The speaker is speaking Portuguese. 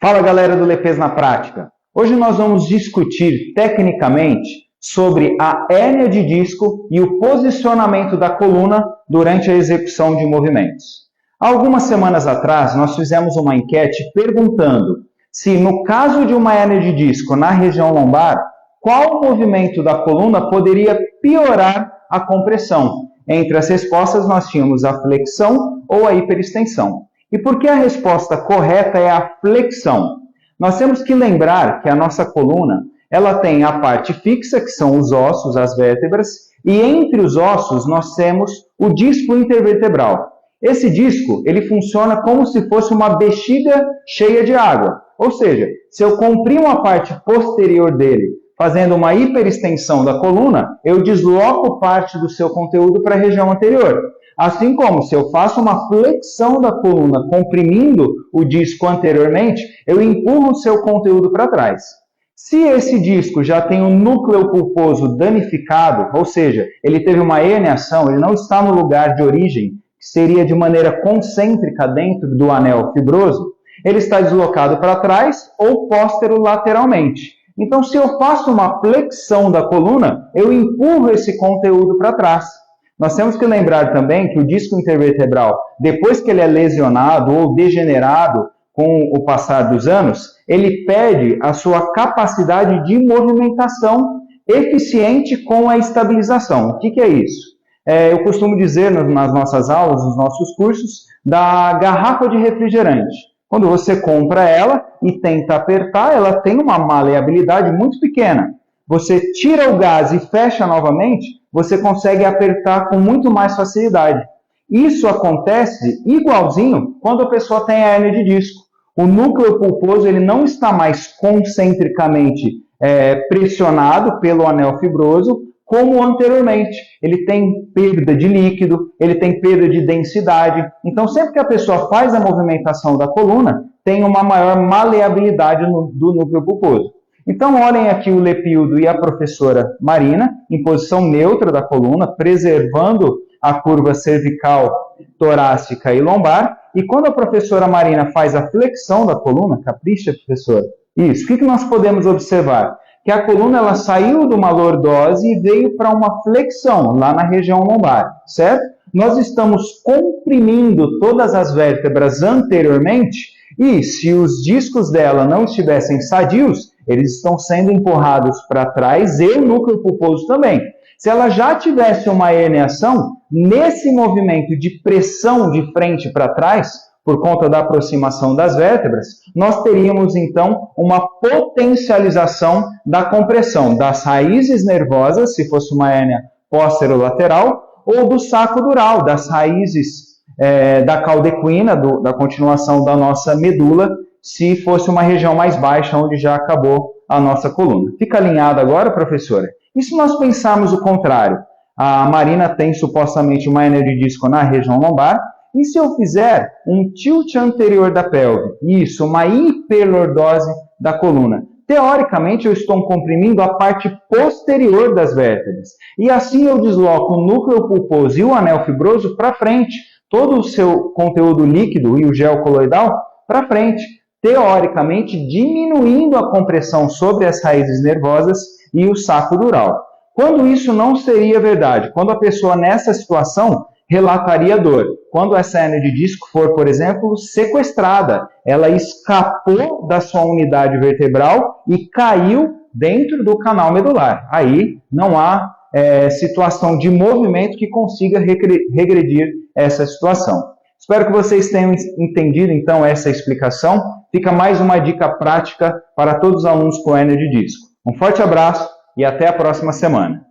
Fala galera do Lepes na Prática! Hoje nós vamos discutir tecnicamente sobre a hérnia de disco e o posicionamento da coluna durante a execução de movimentos. Há algumas semanas atrás nós fizemos uma enquete perguntando se no caso de uma hérnia de disco na região lombar, qual movimento da coluna poderia piorar a compressão. Entre as respostas nós tínhamos a flexão ou a hiperextensão. E por que a resposta correta é a flexão? Nós temos que lembrar que a nossa coluna ela tem a parte fixa, que são os ossos, as vértebras, e entre os ossos nós temos o disco intervertebral. Esse disco ele funciona como se fosse uma bexiga cheia de água. Ou seja, se eu comprimo a parte posterior dele, fazendo uma hiperextensão da coluna, eu desloco parte do seu conteúdo para a região anterior. Assim como se eu faço uma flexão da coluna comprimindo o disco anteriormente, eu empurro o seu conteúdo para trás. Se esse disco já tem um núcleo pulposo danificado, ou seja, ele teve uma herniação, ele não está no lugar de origem, que seria de maneira concêntrica dentro do anel fibroso, ele está deslocado para trás ou posterolateralmente. Então, se eu faço uma flexão da coluna, eu empurro esse conteúdo para trás. Nós temos que lembrar também que o disco intervertebral, depois que ele é lesionado ou degenerado com o passar dos anos, ele perde a sua capacidade de movimentação eficiente com a estabilização. O que é isso? Eu costumo dizer nas nossas aulas, nos nossos cursos, da garrafa de refrigerante. Quando você compra ela e tenta apertar, ela tem uma maleabilidade muito pequena. Você tira o gás e fecha novamente, você consegue apertar com muito mais facilidade. Isso acontece igualzinho quando a pessoa tem a hérnia de disco. O núcleo pulposo ele não está mais concentricamente pressionado pelo anel fibroso como anteriormente. Ele tem perda de líquido, ele tem perda de densidade. Então, sempre que a pessoa faz a movimentação da coluna, tem uma maior maleabilidade do núcleo pulposo. Então, olhem aqui o Lepildo e a professora Marina, em posição neutra da coluna, preservando a curva cervical, torácica e lombar. E quando a professora Marina faz a flexão da coluna, capricha, professora? Isso. O que nós podemos observar? Que a coluna ela saiu de uma lordose e veio para uma flexão, lá na região lombar, certo? Nós estamos comprimindo todas as vértebras anteriormente e se os discos dela não estivessem sadios, eles estão sendo empurrados para trás e o núcleo pulposo também. Se ela já tivesse uma herniação, nesse movimento de pressão de frente para trás, por conta da aproximação das vértebras, nós teríamos então uma potencialização da compressão das raízes nervosas, se fosse uma hérnia posterolateral, ou do saco dural, das raízes da caldequina, da continuação da nossa medula, se fosse uma região mais baixa, onde já acabou a nossa coluna. Fica alinhado agora, professora? E se nós pensarmos o contrário? A Marina tem supostamente uma hérnia de disco na região lombar, e se eu fizer um tilt anterior da pelve, isso, uma hiperlordose da coluna, teoricamente eu estou comprimindo a parte posterior das vértebras. E assim eu desloco o núcleo pulposo e o anel fibroso para frente, todo o seu conteúdo líquido e o gel coloidal para frente, teoricamente diminuindo a compressão sobre as raízes nervosas e o saco dural. Quando isso não seria verdade? Quando a pessoa nessa situação relataria dor. Quando essa hérnia de disco for, por exemplo, sequestrada, ela escapou da sua unidade vertebral e caiu dentro do canal medular. Aí não há situação de movimento que consiga regredir essa situação. Espero que vocês tenham entendido então essa explicação. Fica mais uma dica prática para todos os alunos com hérnia de disco. Um forte abraço e até a próxima semana.